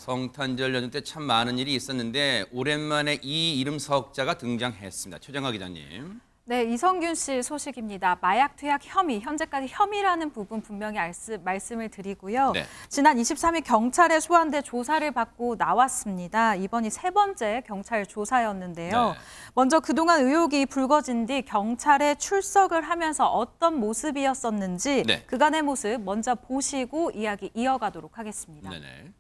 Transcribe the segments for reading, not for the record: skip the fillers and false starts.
성탄절 연휴 때 참 많은 일이 있었는데 오랜만에 이 이름 석자가 등장했습니다. 최정화 기자님. 네, 이성균 씨 소식입니다. 마약 투약 혐의, 현재까지 혐의라는 부분 분명히 말씀을 드리고요. 네. 지난 23일 경찰에 소환돼 조사를 받고 나왔습니다. 이번이 세 번째 경찰 조사였는데요. 네. 먼저 그동안 의혹이 불거진 뒤 경찰에 출석을 하면서 어떤 모습이었었는지 네. 그간의 모습 먼저 보시고 이야기 이어가도록 하겠습니다. 네네.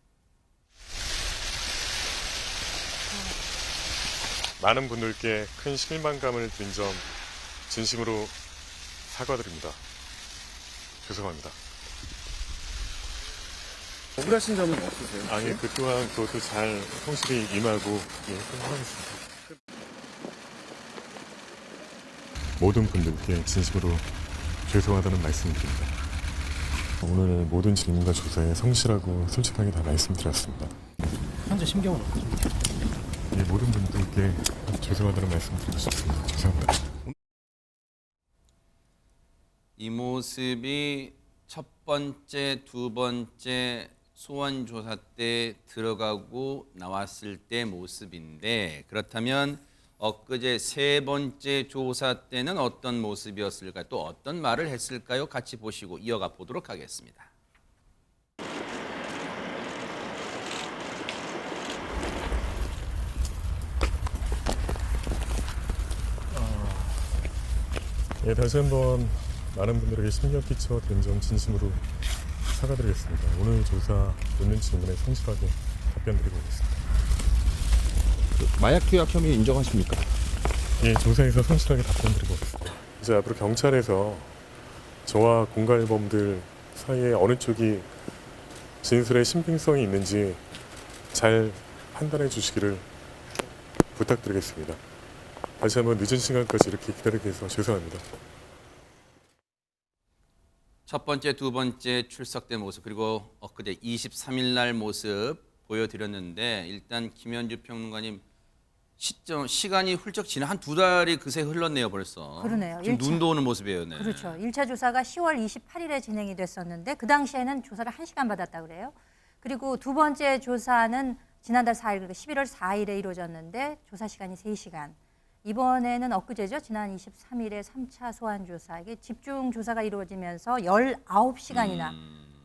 많은 분들께 큰 실망감을 드린 점 진심으로 사과드립니다. 죄송합니다. 억울하신 점은 없으세요? 아니, 그 또한 그것도 잘 성실히 임하고 하겠습니다. 모든 분들께 진심으로 죄송하다는 말씀을 드립니다. 오늘의 모든 질문과 조사에 성실하고 솔직하게 다 말씀드렸습니다. 현재 심경은 어떻습니까? 모든 분들께 죄송하다는 말씀 드리고 싶습니다. 죄송합니다. 이 모습이 첫 번째, 두 번째 소환 조사 때 들어가고 나왔을 때 모습인데 그렇다면 엊그제 세 번째 조사 때는 어떤 모습이었을까요? 또 어떤 말을 했을까요? 같이 보시고 이어가 보도록 하겠습니다. 예, 다시 한번 많은 분들에게 신경 끼쳐 드린 점 진심으로 사과드리겠습니다. 오늘 조사 묻는 질문에 성실하게 답변드리고 오겠습니다. 마약 투약 혐의 인정하십니까? 예, 조사에서 성실하게 답변드리고 오겠습니다. 이제 앞으로 경찰에서 저와 공갈범들 사이에 어느 쪽이 진술의 신빙성이 있는지 잘 판단해 주시기를 부탁드리겠습니다. 다시 한번 늦은 시간까지 이렇게 기다리게 해서 죄송합니다. 첫 번째, 두 번째 출석된 모습 그리고 엊그제 23일 날 모습 보여드렸는데 일단 김현주 평론가님 시간이 훌쩍 지나 한 두 달이 그새 흘렀네요 벌써. 그러네요. 지금 눈도 오는 모습이에요. 네. 그렇죠. 1차 조사가 10월 28일에 진행이 됐었는데 그 당시에는 조사를 1시간 받았다 그래요. 그리고 두 번째 조사는 지난달 4일, 그러니까 11월 4일에 이루어졌는데 조사 시간이 3시간. 이번에는 엊그제죠. 지난 23일에 3차 소환 조사. 이게 집중 조사가 이루어지면서 19시간이나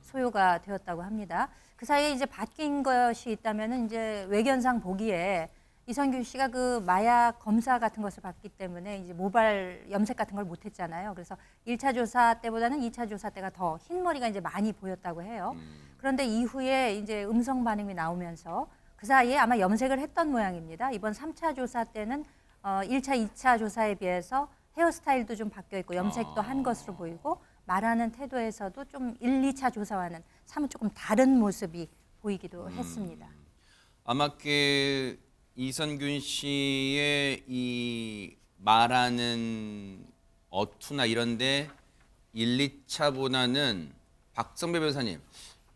소요가 되었다고 합니다. 그 사이에 이제 바뀐 것이 있다면은 이제 외견상 보기에 이성균 씨가 그 마약 검사 같은 것을 받기 때문에 이제 모발 염색 같은 걸 못했잖아요. 그래서 1차 조사 때보다는 2차 조사 때가 더 흰머리가 이제 많이 보였다고 해요. 그런데 이후에 이제 음성 반응이 나오면서 그 사이에 아마 염색을 했던 모양입니다. 이번 3차 조사 때는 1차, 2차 조사에 비해서 헤어스타일도 좀 바뀌어 있고 염색도 한 것으로 보이고 말하는 태도에서도 좀 1, 2차 조사와는 사뭇 조금 다른 모습이 보이기도 했습니다. 아마 그 이성균 씨의 이 말하는 어투나 이런데 1, 2차보다는 박성배 변호사님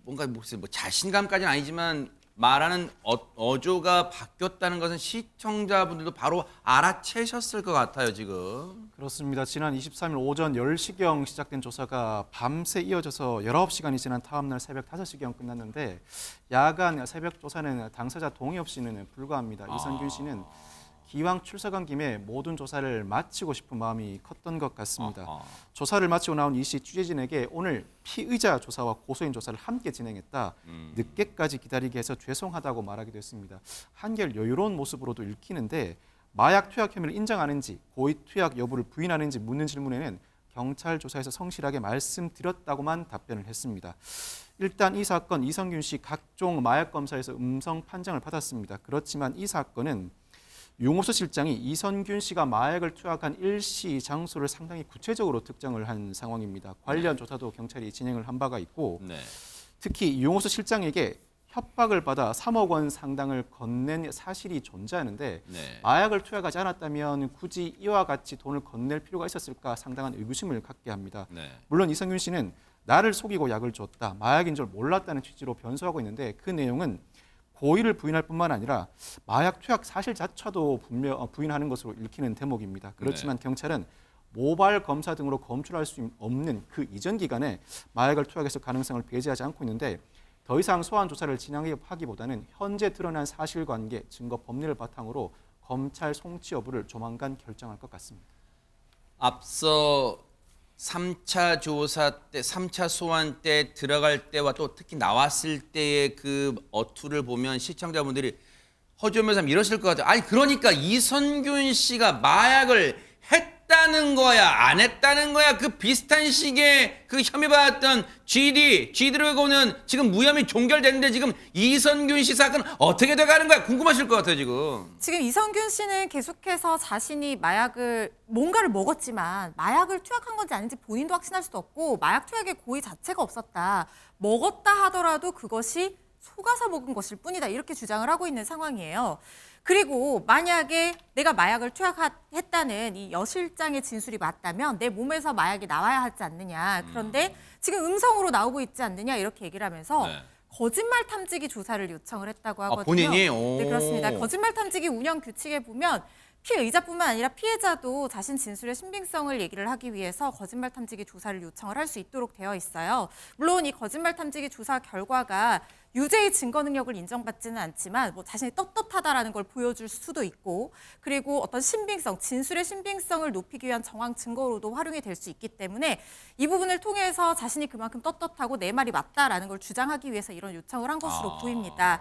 뭔가 무슨 뭐 자신감까지는 아니지만 말하는 어조가 바뀌었다는 것은 시청자분들도 바로 알아채셨을 것 같아요 지금. 그렇습니다. 지난 23일 오전 10시경 시작된 조사가 밤새 이어져서 19시간이 지난 다음날 새벽 5시경 끝났는데 야간 새벽 조사는 당사자 동의 없이는 불가합니다. 이성균 씨는 기왕 출석한 김에 모든 조사를 마치고 싶은 마음이 컸던 것 같습니다. 조사를 마치고 나온 이 씨 취재진에게 오늘 피의자 조사와 고소인 조사를 함께 진행했다. 늦게까지 기다리게 해서 죄송하다고 말하기도 했습니다. 한결 여유로운 모습으로도 읽히는데 마약 투약 혐의를 인정하는지 고의 투약 여부를 부인하는지 묻는 질문에는 경찰 조사에서 성실하게 말씀드렸다고만 답변을 했습니다. 일단 이 사건 이성균 씨 각종 마약 검사에서 음성 판정을 받았습니다. 그렇지만 이 사건은 유흥업소 실장이 이성균 씨가 마약을 투약한 일시 장소를 상당히 구체적으로 특정을 한 상황입니다. 관련 조사도 경찰이 진행을 한 바가 있고 네. 특히 유흥업소 실장에게 협박을 받아 3억 원 상당을 건넨 사실이 존재하는데 네. 마약을 투약하지 않았다면 굳이 이와 같이 돈을 건넬 필요가 있었을까 상당한 의구심을 갖게 합니다. 네. 물론 이성균 씨는 나를 속이고 약을 줬다, 마약인 줄 몰랐다는 취지로 변소하고 있는데 그 내용은 고의를 부인할 뿐만 아니라 마약 투약 사실 자체도 부인하는 것으로 읽히는 대목입니다. 그렇지만 경찰은 모발 검사 등으로 검출할 수 없는 그 이전 기간에 마약을 투약했을 가능성을 배제하지 않고 있는데 더 이상 소환 조사를 진행하기보다는 현재 드러난 사실관계, 증거 법리를 바탕으로 검찰 송치 여부를 조만간 결정할 것 같습니다. 앞서 3차 조사 때, 3차 소환 때 들어갈 때와 또 특히 나왔을 때의 그 어투를 보면 시청자분들이 허주면서 이러실 것 같아요. 아니 그러니까 이선균 씨가 마약을 했다는 거야, 안 했다는 거야. 그 비슷한 식의 그 혐의받았던 GD로고는 지금 무혐의 종결됐는데 지금 이선균 씨 사건 어떻게 돼가는 거야? 궁금하실 것 같아요 지금. 지금 이선균 씨는 계속해서 자신이 마약을 뭔가를 먹었지만 마약을 투약한 건지 아닌지 본인도 확신할 수도 없고 마약 투약의 고의 자체가 없었다. 먹었다 하더라도 그것이 속아서 먹은 것일 뿐이다. 이렇게 주장을 하고 있는 상황이에요. 그리고 만약에 내가 마약을 투약했다는 이 여 실장의 진술이 맞다면 내 몸에서 마약이 나와야 하지 않느냐. 그런데 지금 음성으로 나오고 있지 않느냐 이렇게 얘기를 하면서 네. 거짓말 탐지기 조사를 요청을 했다고 하거든요. 본인이? 오. 네, 그렇습니다. 거짓말 탐지기 운영 규칙에 보면 피의자뿐만 아니라 피해자도 자신 진술의 신빙성을 얘기를 하기 위해서 거짓말 탐지기 조사를 요청을 할 수 있도록 되어 있어요. 물론 이 거짓말 탐지기 조사 결과가 유죄의 증거 능력을 인정받지는 않지만 뭐 자신이 떳떳하다라는 걸 보여줄 수도 있고 그리고 어떤 신빙성, 진술의 신빙성을 높이기 위한 정황 증거로도 활용이 될 수 있기 때문에 이 부분을 통해서 자신이 그만큼 떳떳하고 내 말이 맞다라는 걸 주장하기 위해서 이런 요청을 한 것으로 보입니다.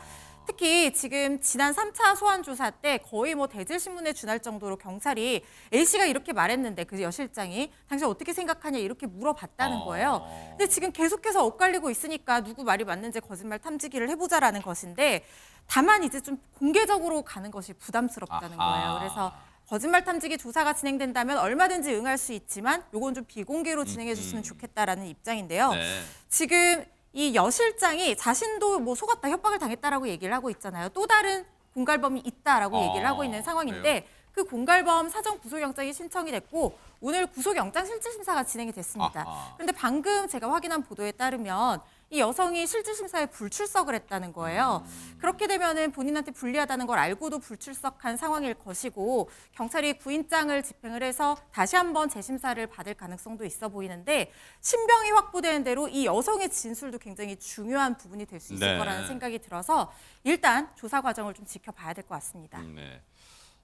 특히 지금 지난 3차 소환 조사 때 거의 뭐 대질신문에 준할 정도로 경찰이 A씨가 이렇게 말했는데 그 여 실장이 당신 어떻게 생각하냐 이렇게 물어봤다는 거예요. 근데 지금 계속해서 엇갈리고 있으니까 누구 말이 맞는지 거짓말 탐지기를 해보자라는 것인데 다만 이제 좀 공개적으로 가는 것이 부담스럽다는 거예요. 그래서 거짓말 탐지기 조사가 진행된다면 얼마든지 응할 수 있지만 요건 좀 비공개로 진행해 줬으면 좋겠다라는 입장인데요. 네. 지금 이 여 실장이 자신도 뭐 속았다, 협박을 당했다라고 얘기를 하고 있잖아요. 또 다른 공갈범이 있다라고 얘기를 하고 있는 상황인데 그 공갈범 사정 구속영장이 신청이 됐고 오늘 구속영장 실질심사가 진행이 됐습니다. 그런데 방금 제가 확인한 보도에 따르면 이 여성이 실질심사에 불출석을 했다는 거예요. 그렇게 되면은 본인한테 불리하다는 걸 알고도 불출석한 상황일 것이고 경찰이 구인장을 집행을 해서 다시 한번 재심사를 받을 가능성도 있어 보이는데 신병이 확보되는 대로 이 여성의 진술도 굉장히 중요한 부분이 될 수 있을 네. 거라는 생각이 들어서 일단 조사 과정을 좀 지켜봐야 될 것 같습니다. 네.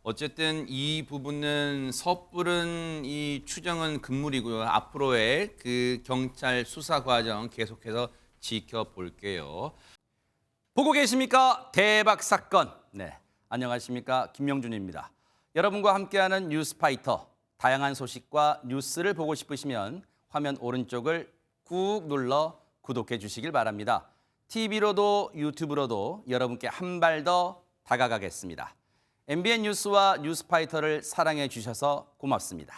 어쨌든 이 부분은 섣부른 이 추정은 금물이고요. 앞으로의 그 경찰 수사 과정 계속해서 지켜볼게요. 보고 계십니까? 대박 사건. 네, 안녕하십니까? 김명준입니다. 여러분과 함께하는 뉴스파이터. 다양한 소식과 뉴스를 보고 싶으시면 화면 오른쪽을 꾹 눌러 구독해 주시길 바랍니다. TV로도 유튜브로도 여러분께 한 발 더 다가가겠습니다. MBN 뉴스와 뉴스파이터를 사랑해 주셔서 고맙습니다.